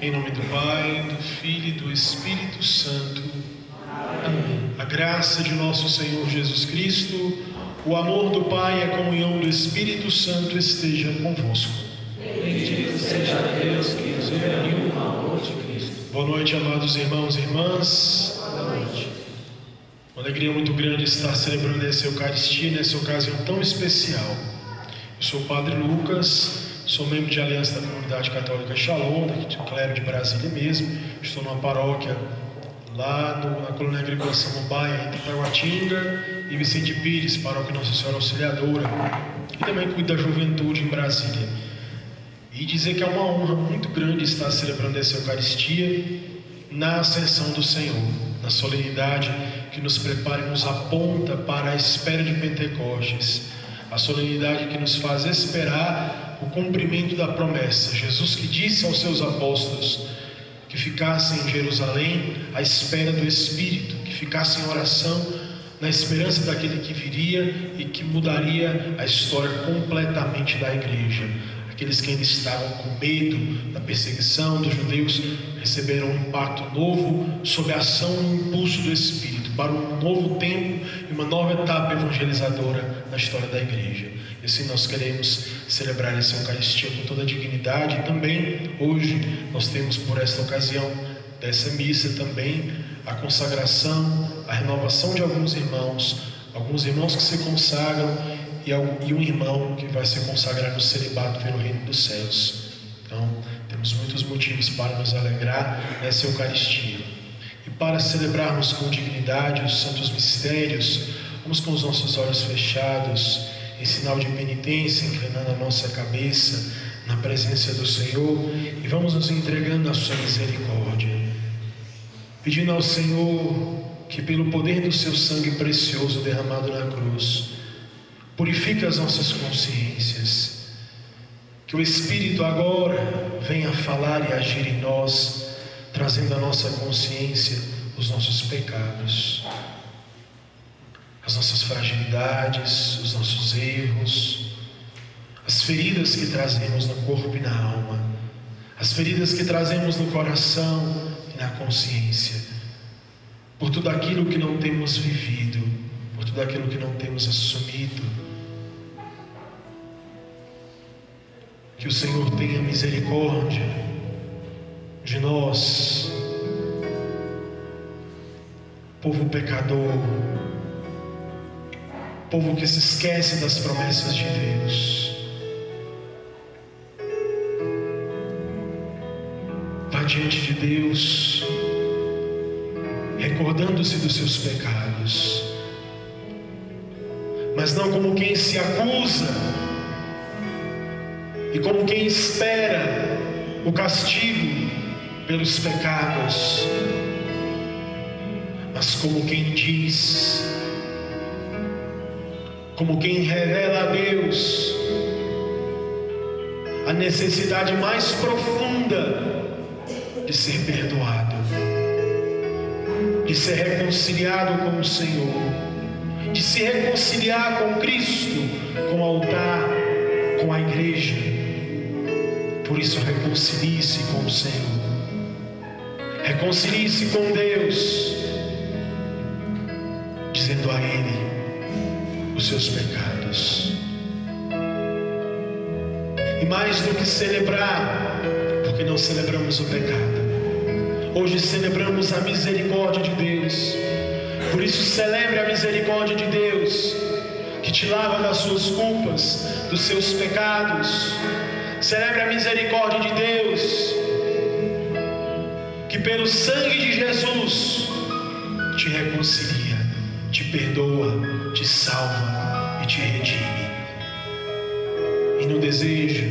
Em nome do Pai, do Filho e do Espírito Santo. Amém. A graça de nosso Senhor Jesus Cristo, O amor do Pai e a comunhão do Espírito Santo esteja convosco. Bendito seja Deus que nos reuniu no amor de Cristo. Boa noite, amados irmãos e irmãs. Boa noite. Uma alegria muito grande estar celebrando essa Eucaristia nessa ocasião tão especial. Eu sou o Padre Lucas, sou membro de aliança da Comunidade Católica Shalom, daqui do clero de Brasília mesmo. Estou numa paróquia lá na Colônia Agrícola Samambaia, entre Taguatinga e Vicente Pires, paróquia Nossa Senhora Auxiliadora, e também cuido da juventude em Brasília. E dizer que é uma honra muito grande estar celebrando essa Eucaristia na Ascensão do Senhor, na solenidade que nos prepara e nos aponta para a espera de Pentecostes, a solenidade que nos faz esperar o cumprimento da promessa. Jesus que disse aos seus apóstolos que ficassem em Jerusalém à espera do Espírito, que ficassem em oração na esperança daquele que viria e que mudaria a história completamente da igreja. Aqueles que ainda estavam com medo da perseguição dos judeus receberam um impacto novo sob a ação e o impulso do Espírito para um novo tempo e uma nova etapa evangelizadora na história da igreja. E assim nós queremos celebrar essa Eucaristia com toda a dignidade. E também hoje nós temos por esta ocasião dessa missa também a consagração, a renovação de alguns irmãos que se consagram e um irmão que vai se consagrar no celibato pelo reino dos céus. Então temos muitos motivos para nos alegrar nessa Eucaristia. E para celebrarmos com dignidade os santos mistérios, vamos com os nossos olhos fechados, em sinal de penitência, inclinando a nossa cabeça na presença do Senhor, e vamos nos entregando à sua misericórdia, pedindo ao Senhor que pelo poder do seu sangue precioso derramado na cruz, purifique as nossas consciências, que o Espírito agora venha falar e agir em nós, trazendo à nossa consciência os nossos pecados, as nossas fragilidades, os nossos erros, as feridas que trazemos no corpo e na alma, as feridas que trazemos no coração e na consciência, por tudo aquilo que não temos vivido, por tudo aquilo que não temos assumido. Que o Senhor tenha misericórdia de nós, povo pecador, povo que se esquece das promessas de Deus. Vá diante de Deus, recordando-se dos seus pecados, mas não como quem se acusa e como quem espera o castigo pelos pecados, mas como quem diz, como quem revela a Deus a necessidade mais profunda de ser perdoado, de ser reconciliado com o Senhor, de se reconciliar com Cristo, com o altar, com a igreja. Por isso, reconcilie-se com o Senhor, reconcilie-se com Deus, dizendo a Ele os seus pecados. E mais do que celebrar, porque não celebramos o pecado, hoje celebramos a misericórdia de Deus. Por isso celebre a misericórdia de Deus, que te lava das suas culpas, dos seus pecados. Celebre a misericórdia de Deus, que pelo sangue de Jesus te reconcilia, te perdoa, te salva e te redime. E no desejo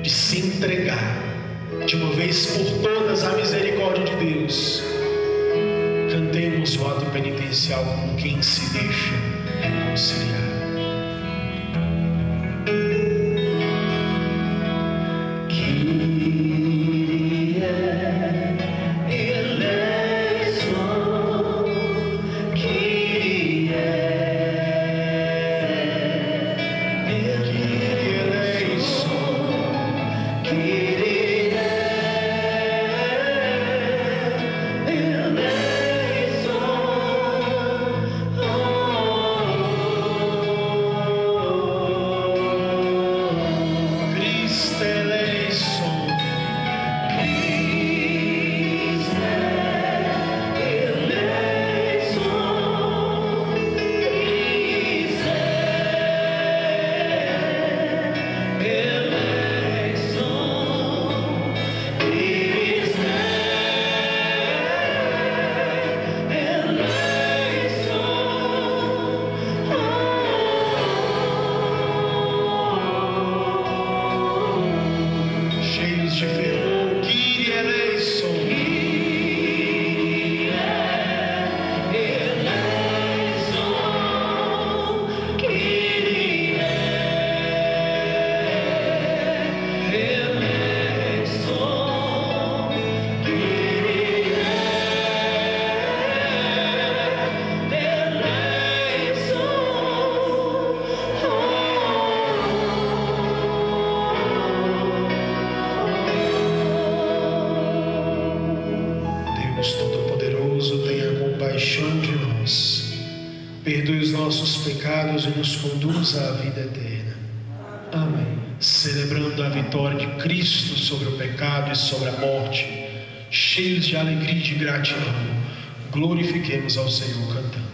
de se entregar de uma vez por todas à misericórdia de Deus, cantemos o ato penitencial como quem se deixa reconciliar. pecados e nos conduza à vida eterna. Amém. Celebrando a vitória de Cristo sobre o pecado e sobre a morte, cheios de alegria e de gratidão, glorifiquemos ao Senhor cantando.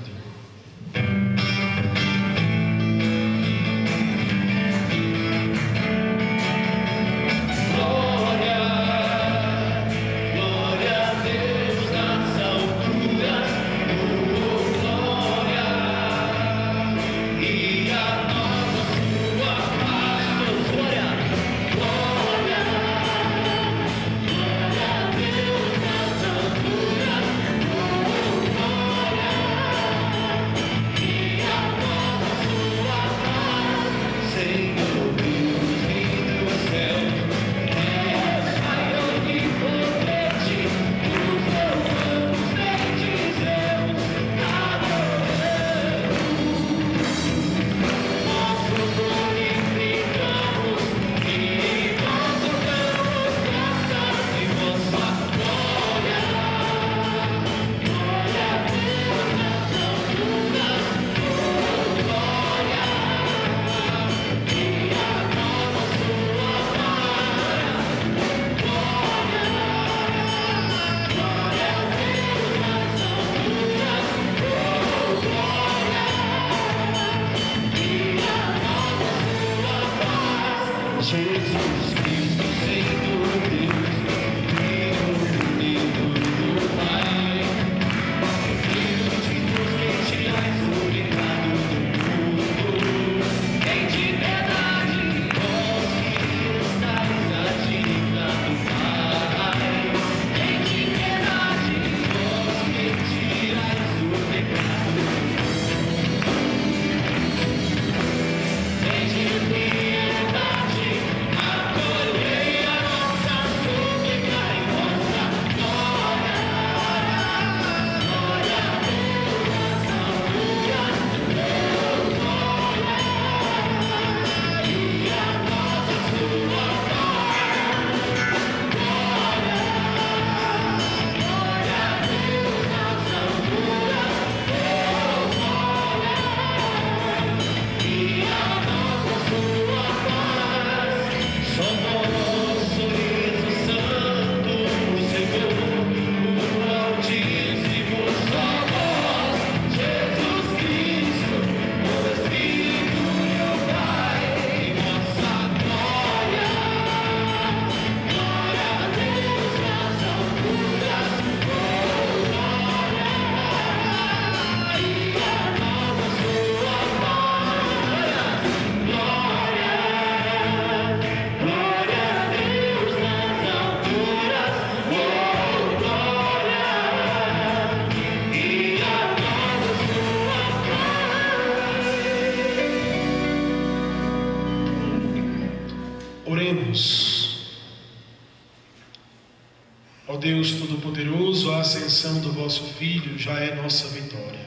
Ó Deus Todo-Poderoso, a ascensão do vosso Filho já é nossa vitória.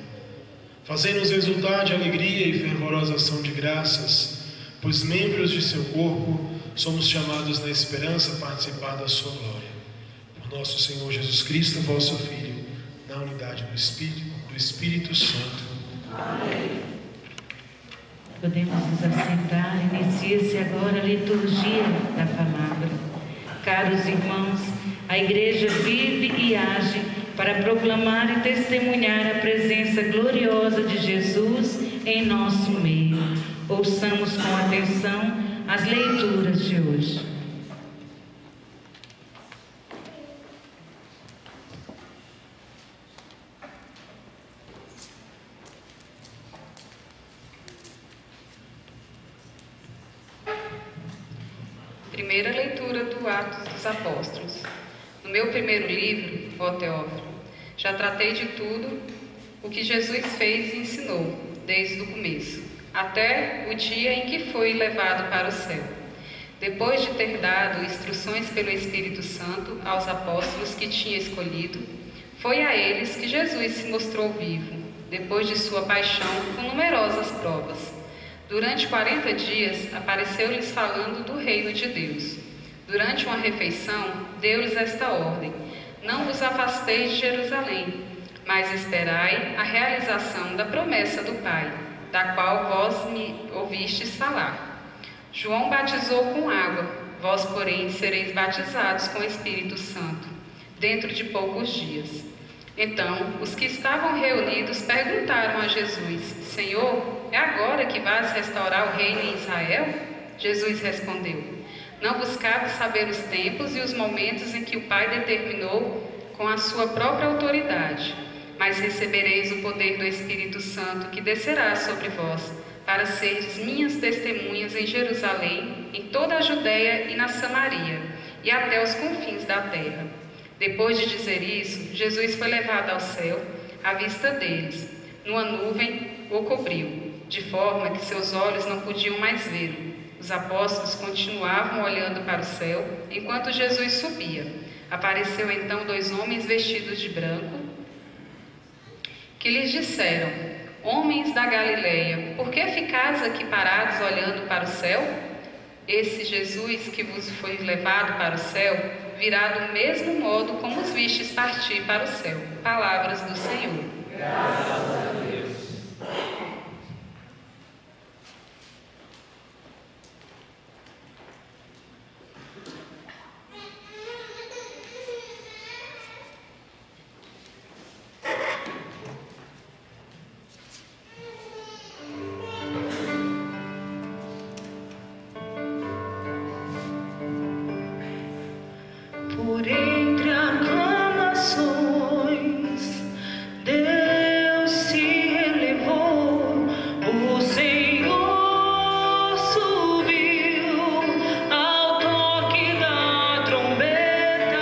Fazei-nos exultar de alegria e fervorosa ação de graças, pois membros de seu corpo somos chamados na esperança a participar da sua glória. Por nosso Senhor Jesus Cristo, vosso Filho, na unidade do Espírito Santo. Amém. Podemos nos assentar. Inicia-se agora a liturgia da palavra. Caros irmãos, a Igreja vive e age para proclamar e testemunhar a presença gloriosa de Jesus em nosso meio. Ouçamos com atenção as leituras de hoje. Primeira leitura do Atos dos Apóstolos. No meu primeiro livro, ó Teófilo, já tratei de tudo o que Jesus fez e ensinou, desde o começo, até o dia em que foi levado para o céu. Depois de ter dado instruções pelo Espírito Santo aos apóstolos que tinha escolhido, foi a eles que Jesus se mostrou vivo, depois de sua paixão, com numerosas provas. Durante 40 dias, apareceu-lhes falando do reino de Deus. Durante uma refeição, deu-lhes esta ordem: não vos afasteis de Jerusalém, mas esperai a realização da promessa do Pai, da qual vós me ouvistes falar. João batizou com água, vós, porém, sereis batizados com o Espírito Santo, dentro de poucos dias. Então, os que estavam reunidos perguntaram a Jesus: Senhor, é agora que vais restaurar o reino em Israel? Jesus respondeu: Não buscais saber os tempos e os momentos em que o Pai determinou com a sua própria autoridade, mas recebereis o poder do Espírito Santo que descerá sobre vós, para seres minhas testemunhas em Jerusalém, em toda a Judéia e na Samaria, e até os confins da terra. Depois de dizer isso, Jesus foi levado ao céu, à vista deles. Numa nuvem o cobriu, de forma que seus olhos não podiam mais vê-lo. Os apóstolos continuavam olhando para o céu, enquanto Jesus subia. Apareceu então 2 homens vestidos de branco, que lhes disseram: Homens da Galileia, por que ficais aqui parados olhando para o céu? Esse Jesus que vos foi levado para o céu, virá do mesmo modo como os vistes partir para o céu. Palavras do Senhor. Graças a Deus. Por entre aclamações, Deus se elevou, o Senhor subiu ao toque da trombeta.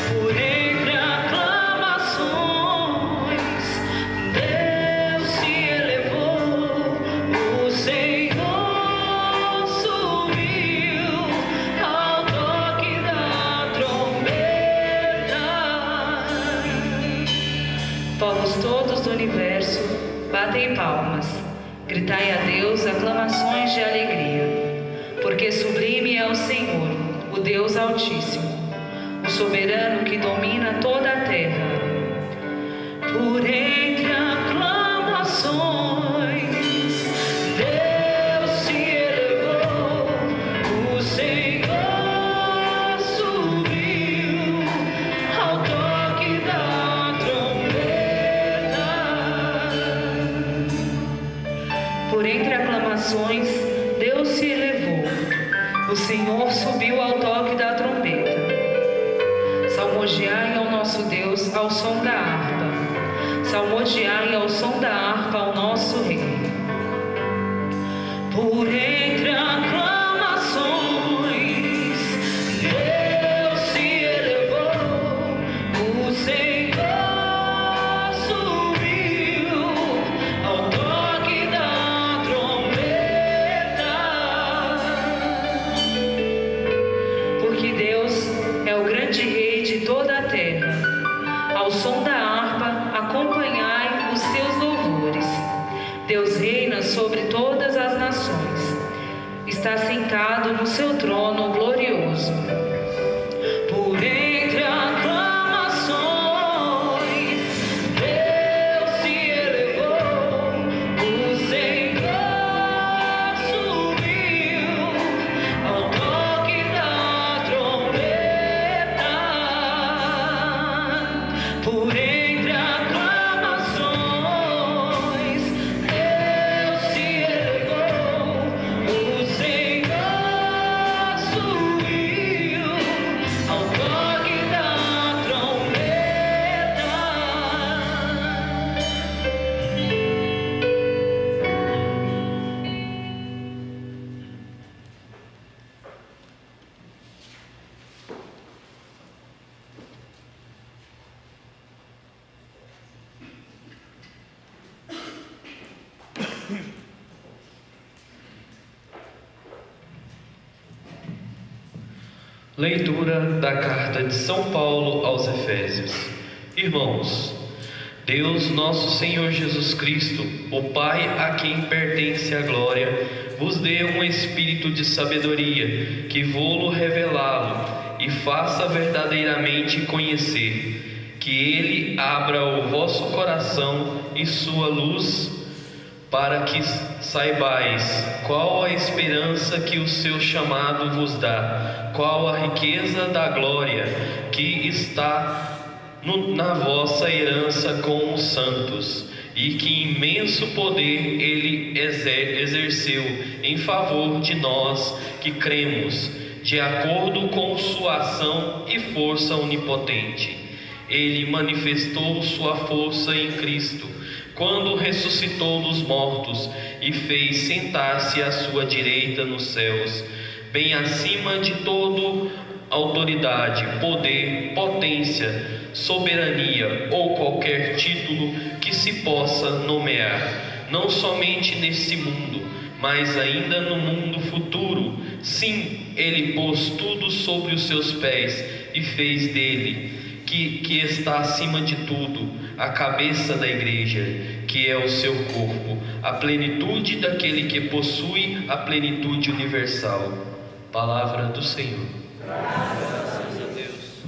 Por entre aclamações, Deus se elevou, o Senhor subiu ao toque da trombeta. Povos todos do universo, batem palmas, gritai a Deus aclamações de alegria, porque sublime é o Senhor, o Deus Altíssimo, o soberano que domina toda a terra. Por entre aclamações, Deus se elevou, o Senhor subiu ao toque da trombeta. Por entre aclamações, Deus se elevou, o Senhor subiu ao toque da trombeta. Salmodiai ao nosso Deus ao som da harpa, salmodiai ao som da harpa ao nosso Rei. Por entre aclamações, Deus se elevou, o Senhor subiu ao toque da trombeta. Porque Deus é o grande Rei de toda a terra. Ao som da harpa, acompanhai os seus louvores. Deus reina sobre todas as nações. Está sentado no seu trono glorioso. Por entre aclamações, Deus se elevou, o Senhor subiu ao toque da trombeta. Por entre aclamações, Deus se elevou, o Senhor subiu ao toque da trombeta. Leitura da Carta de São Paulo aos Efésios. Irmãos, Deus nosso Senhor Jesus Cristo, o Pai a quem pertence a glória, vos dê um espírito de sabedoria, que vô-lo revelá-lo e faça verdadeiramente conhecer, que Ele abra o vosso coração e sua luz, para que saibais qual a esperança que o seu chamado vos dá, qual a riqueza da glória que está na vossa herança com os santos, e que imenso poder ele exerceu em favor de nós que cremos, de acordo com sua ação e força onipotente. Ele manifestou sua força em Cristo, quando ressuscitou dos mortos e fez sentar-se à sua direita nos céus, bem acima de toda autoridade, poder, potência, soberania ou qualquer título que se possa nomear, não somente nesse mundo, mas ainda no mundo futuro. Sim, ele pôs tudo sobre os seus pés e fez dele, que está acima de tudo, a cabeça da igreja, que é o seu corpo, a plenitude daquele que possui a plenitude universal. Palavra do Senhor. Graças a Deus.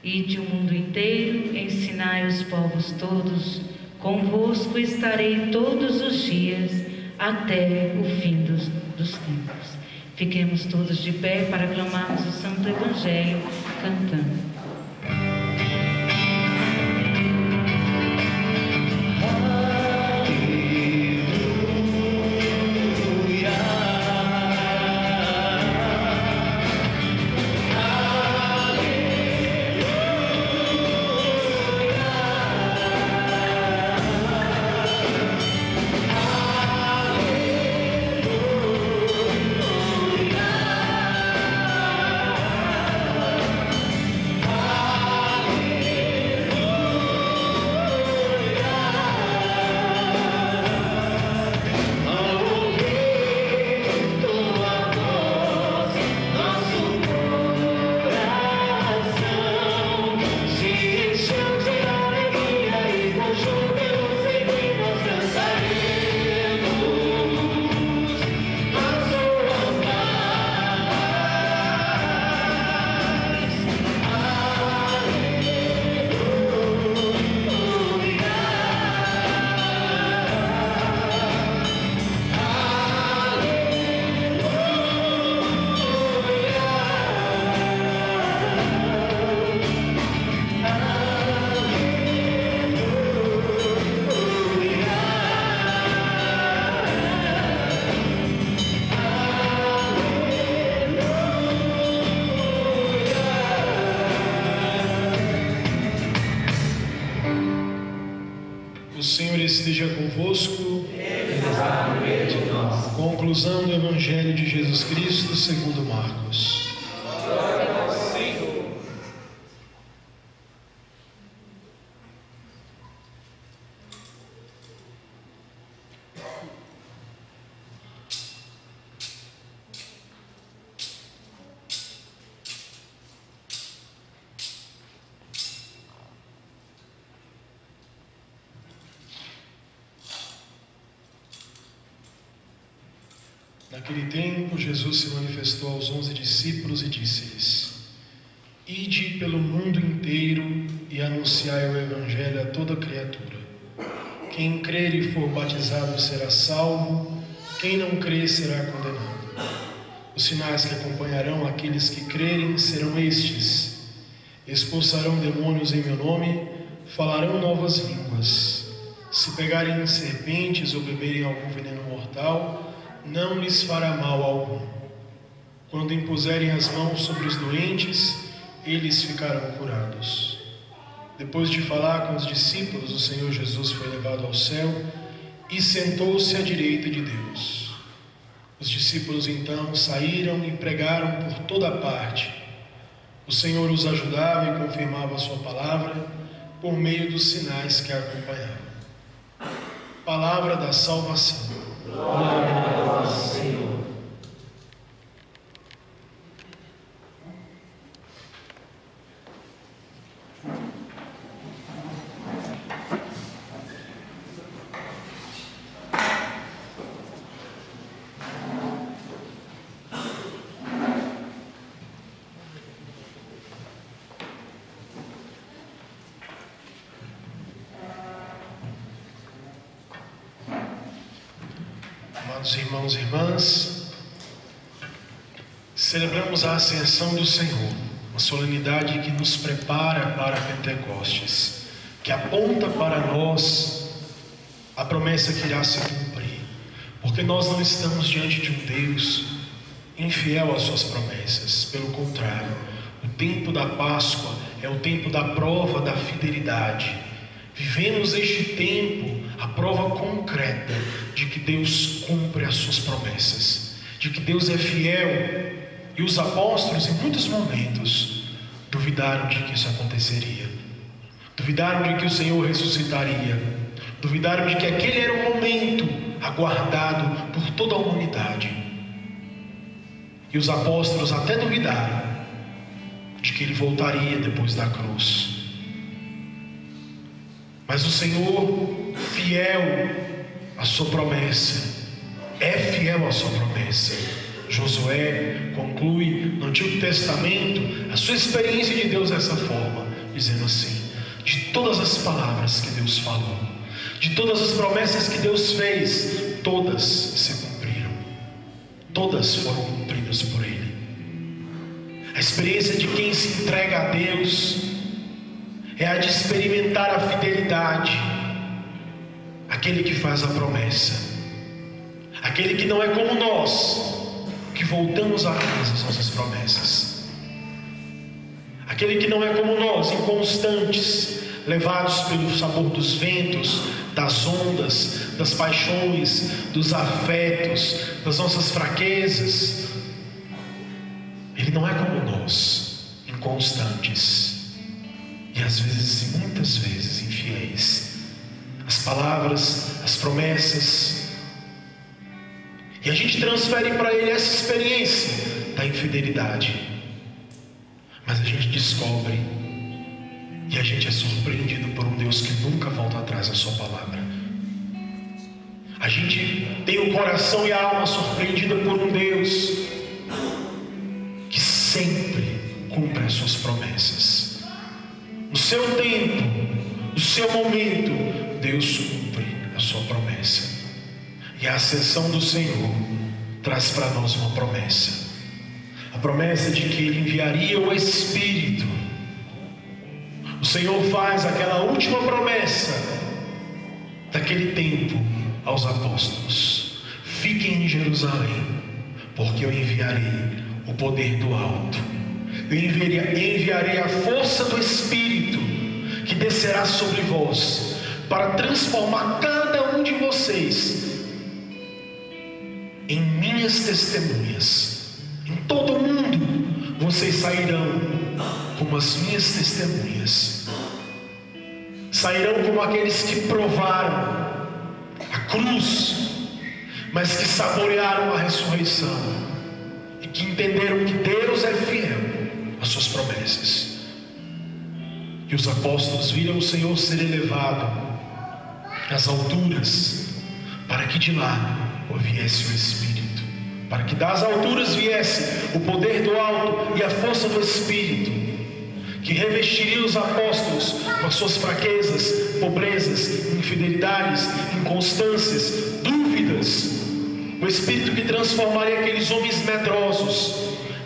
Ide o mundo inteiro, ensinai os povos todos, convosco estarei todos os dias, até o fim dos tempos. Fiquemos todos de pé para aclamarmos o Santo Evangelho, cantando. O Senhor esteja convosco. Conclusão do Evangelho de Jesus Cristo segundo Marcos. Naquele tempo, Jesus se manifestou aos 11 discípulos e disse-lhes: Ide pelo mundo inteiro e anunciai o Evangelho a toda criatura. Quem crer e for batizado será salvo, quem não crer será condenado. Os sinais que acompanharão aqueles que crerem serão estes: expulsarão demônios em meu nome, falarão novas línguas. Se pegarem serpentes ou beberem algum veneno mortal, não lhes fará mal algum. Quando impuserem as mãos sobre os doentes, eles ficarão curados. Depois de falar com os discípulos, o Senhor Jesus foi levado ao céu e sentou-se à direita de Deus. Os discípulos então saíram e pregaram por toda parte. O Senhor os ajudava e confirmava a sua palavra por meio dos sinais que a acompanhavam. Palavra da salvação. Glória a vós, Senhor. Amados irmãos e irmãs, celebramos a ascensão do Senhor, uma solenidade que nos prepara para Pentecostes, que aponta para nós a promessa que irá se cumprir, porque nós não estamos diante de um Deus infiel às suas promessas. Pelo contrário, o tempo da Páscoa é o tempo da prova da fidelidade. Vivemos este tempo a prova concreta de que Deus cumpre as suas promessas, de que Deus é fiel. E os apóstolos, em muitos momentos, duvidaram de que isso aconteceria, duvidaram de que o Senhor ressuscitaria, duvidaram de que aquele era o momento aguardado por toda a humanidade. E os apóstolos até duvidaram de que ele voltaria depois da cruz. Mas o Senhor, fiel à sua promessa, é fiel à sua promessa. Josué conclui no Antigo Testamento a sua experiência de Deus dessa forma, dizendo assim: de todas as palavras que Deus falou, de todas as promessas que Deus fez, todas se cumpriram, todas foram cumpridas por Ele. A experiência de quem se entrega a Deus é a de experimentar a fidelidade, aquele que faz a promessa, aquele que não é como nós, que voltamos atrás das nossas promessas, aquele que não é como nós, inconstantes, levados pelo sabor dos ventos, das ondas, das paixões, dos afetos, das nossas fraquezas. Ele não é como nós, inconstantes e às vezes, muitas vezes, infiéis. As palavras, as promessas, e a gente transfere para ele essa experiência da infidelidade, mas a gente descobre e a gente é surpreendido por um Deus que nunca volta atrás da sua palavra. A gente tem o coração e a alma surpreendida por um Deus que sempre cumpre as suas promessas. No seu tempo, no seu momento, Deus cumpre a sua promessa. E a ascensão do Senhor traz para nós uma promessa, a promessa de que Ele enviaria o Espírito. O Senhor faz aquela última promessa daquele tempo aos apóstolos: fiquem em Jerusalém, porque eu enviarei o poder do alto, eu enviarei a força do Espírito que descerá sobre vós, para transformar cada um de vocês em minhas testemunhas. Em todo o mundo vocês sairão como as minhas testemunhas, sairão como aqueles que provaram a cruz, mas que saborearam a ressurreição e que entenderam que Deus é fiel às suas promessas. E os apóstolos viram o Senhor ser elevado às alturas, para que de lá viesse o Espírito, para que das alturas viesse o poder do alto e a força do Espírito, que revestiria os apóstolos com as suas fraquezas, pobrezas, infidelidades, inconstâncias, dúvidas. O Espírito que transformaria aqueles homens medrosos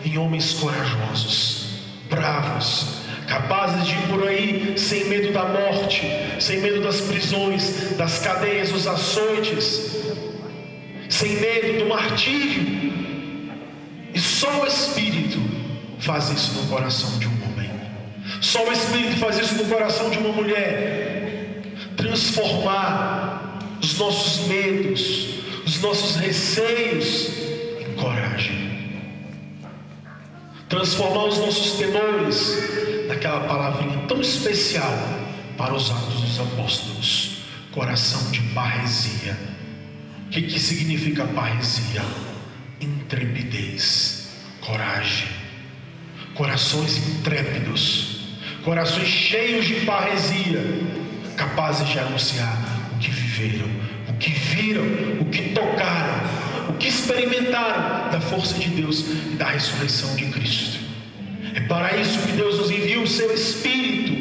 em homens corajosos, bravos, capazes de ir por aí sem medo da morte, sem medo das prisões, das cadeias, dos açoites, sem medo do martírio. E só o Espírito faz isso no coração de um homem, só o Espírito faz isso no coração de uma mulher, transformar os nossos medos, os nossos receios em coragem, transformar os nossos temores naquela palavrinha tão especial para os Atos dos Apóstolos: coração de parresia. O que significa parresia? Intrepidez, coragem, corações intrépidos, corações cheios de parresia, capazes de anunciar o que viveram, o que viram, o que tocaram, o que experimentaram da força de Deus e da ressurreição de Cristo. É para isso que Deus nos envia o seu Espírito.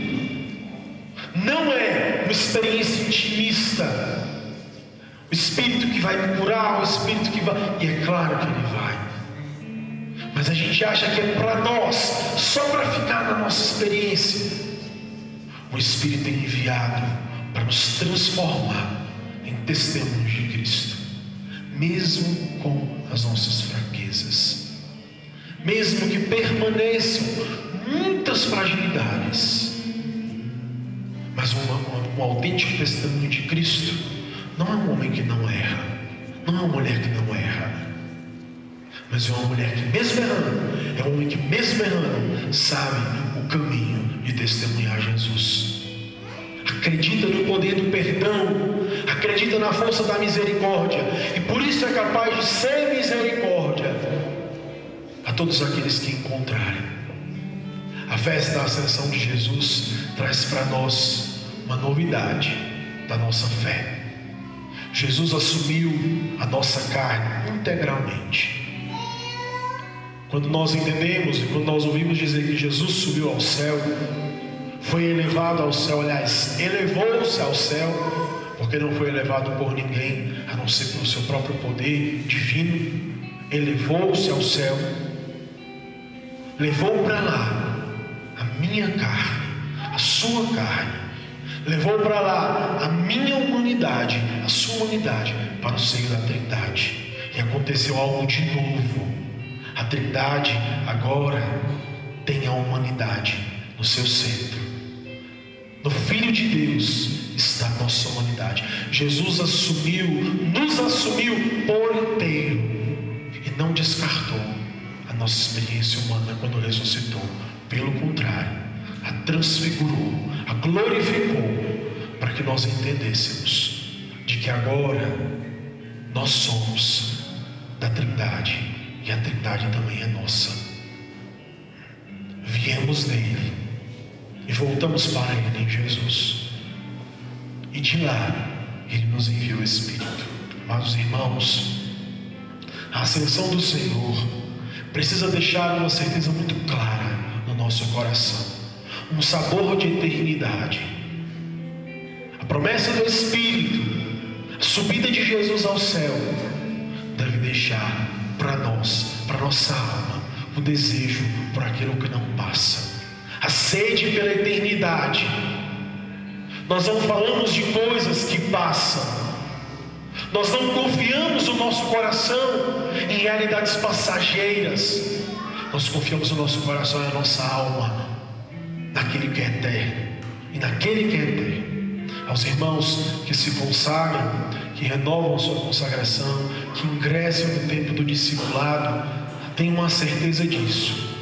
Não é uma experiência intimista. O Espírito que vai me curar, o Espírito que vai... E é claro que Ele vai. Mas a gente acha que é para nós, só para ficar na nossa experiência. O Espírito é enviado para nos transformar em testemunhos de Cristo, mesmo com as nossas fraquezas, mesmo que permaneçam muitas fragilidades. Mas um autêntico testemunho de Cristo não é um homem que não erra, não é uma mulher que não erra, mas é uma mulher que mesmo errando, é um homem que mesmo errando sabe o caminho de testemunhar Jesus. Acredita no poder do perdão, acredita na força da misericórdia, e por isso é capaz de ser misericórdia a todos aqueles que encontrarem. A festa da ascensão de Jesus traz para nós uma novidade da nossa fé. Jesus assumiu a nossa carne integralmente. Quando nós entendemos e quando nós ouvimos dizer que Jesus subiu ao céu, foi elevado ao céu, aliás, elevou-se ao céu, porque não foi elevado por ninguém, a não ser pelo seu próprio poder divino. Elevou-se ao céu, levou para lá a minha carne, a sua carne, levou para lá a minha humanidade, a sua humanidade, para o seio da Trindade. E aconteceu algo de novo. A Trindade agora tem a humanidade no seu centro. No Filho de Deus está a nossa humanidade. Jesus nos assumiu por inteiro e não descartou a nossa experiência humana quando ressuscitou. Pelo contrário, a transfigurou, a glorificou, para que nós entendêssemos de que agora nós somos da Trindade e a Trindade também é nossa. Viemos dele e voltamos para Ele em Jesus, e de lá Ele nos enviou o Espírito. Mas, irmãos, a ascensão do Senhor precisa deixar uma certeza muito clara no nosso coração, um sabor de eternidade. A promessa do Espírito, a subida de Jesus ao céu, deve deixar para nós, para nossa alma, o desejo por aquilo que não passa, a sede pela eternidade. Nós não falamos de coisas que passam, nós não confiamos o nosso coração em realidades passageiras, nós confiamos o nosso coração e a nossa alma naquele que é eterno e naquele que é eterno. Aos irmãos que se consagram, que renovam sua consagração, que ingressam no tempo do discipulado, tenham uma certeza disso.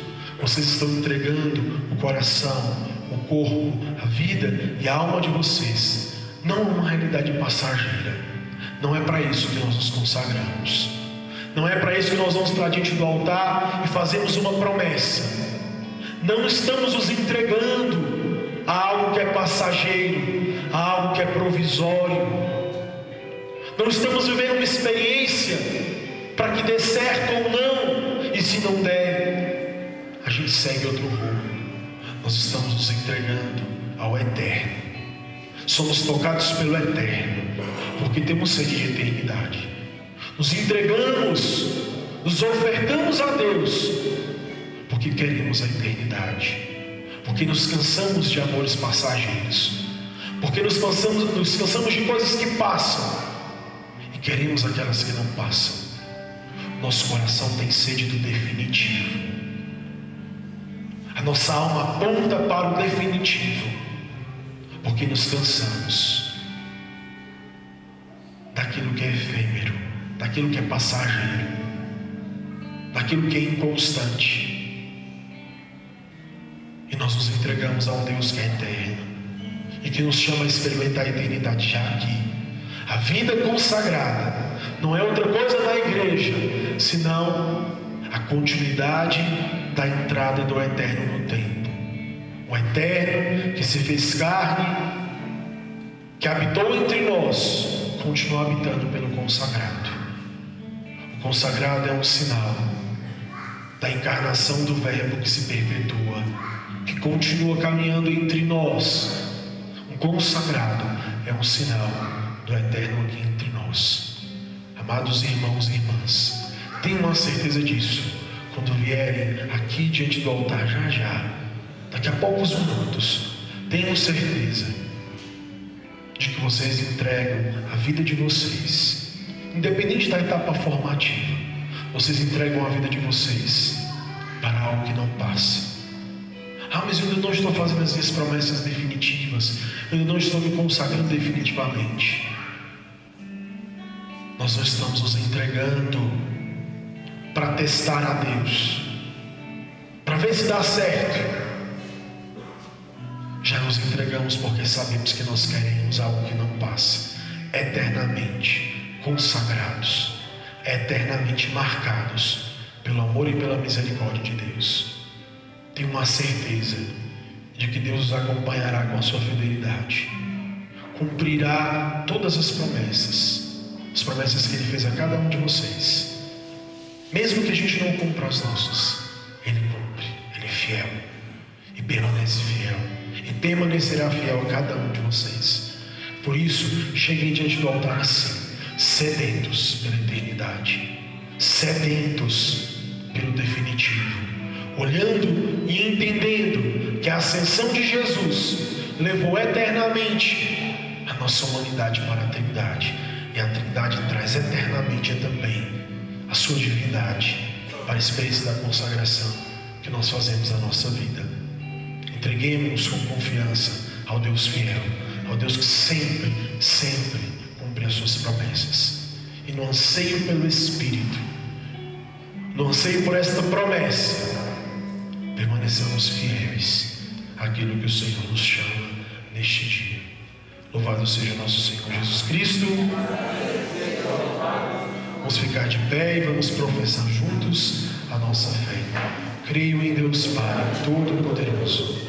Vocês estão entregando o coração, o corpo, a vida e a alma de vocês, não a uma realidade passageira. Não é para isso que nós nos consagramos. Não é para isso que nós vamos para diante do altar e fazemos uma promessa. Não estamos nos entregando a algo que é passageiro, a algo que é provisório. Não estamos vivendo uma experiência para que dê certo ou não, e se não der, a gente segue outro rumo. Nós estamos nos entregando ao eterno. Somos tocados pelo eterno, porque temos sede de eternidade. Nos entregamos, nos ofertamos a Deus, porque queremos a eternidade, porque nos cansamos de amores passageiros, porque nos cansamos de coisas que passam e queremos aquelas que não passam. Nosso coração tem sede do definitivo. A nossa alma aponta para o definitivo, porque nos cansamos daquilo que é efêmero, daquilo que é passageiro, daquilo que é inconstante, e nós nos entregamos a um Deus que é eterno e que nos chama a experimentar a eternidade já aqui. A vida consagrada não é outra coisa na igreja senão a continuidade da entrada do eterno no tempo. O eterno que se fez carne, que habitou entre nós, continua habitando pelo consagrado. O consagrado é um sinal da encarnação do Verbo que se perpetua, que continua caminhando entre nós. O consagrado é um sinal do eterno aqui entre nós. Amados irmãos e irmãs, tenham a certeza disso. Quando vierem aqui diante do altar, já, daqui a poucos minutos, tenham certeza de que vocês entregam a vida de vocês, independente da etapa formativa, vocês entregam a vida de vocês para algo que não passa. Mas eu ainda não estou fazendo as minhas promessas definitivas, eu ainda não estou me consagrando definitivamente. Nós não estamos nos entregando para testar a Deus, para ver se dá certo. Já nos entregamos porque sabemos que nós queremos algo que não passa, eternamente consagrados, eternamente marcados pelo amor e pela misericórdia de Deus. Tenho uma certeza de que Deus os acompanhará com a sua fidelidade, cumprirá todas as promessas que Ele fez a cada um de vocês. Mesmo que a gente não cumpra as nossas, Ele cumpre, Ele é fiel e permanece fiel, e permanecerá fiel a cada um de vocês. Por isso, cheguem diante do altar assim, sedentos pela eternidade, sedentos pelo definitivo, olhando e entendendo que a ascensão de Jesus levou eternamente a nossa humanidade para a Trindade, e a Trindade traz eternamente também a sua divindade para a experiência da consagração que nós fazemos na nossa vida. Entreguemos-nos com confiança ao Deus fiel, ao Deus que sempre, sempre cumpre as suas promessas. E no anseio pelo Espírito, no anseio por esta promessa, permaneçamos fiéis àquilo que o Senhor nos chama neste dia. Louvado seja nosso Senhor Jesus Cristo. Vamos ficar de pé e vamos professar juntos a nossa fé. Creio em Deus Pai Todo-Poderoso,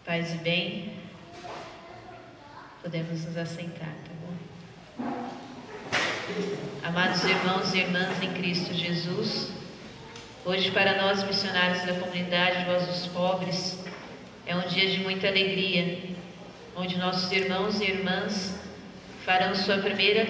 Paz e bem, podemos nos assentar, tá bom? Amados irmãos e irmãs em Cristo Jesus, hoje para nós missionários da comunidade Voz dos Pobres é um dia de muita alegria, onde nossos irmãos e irmãs farão sua primeira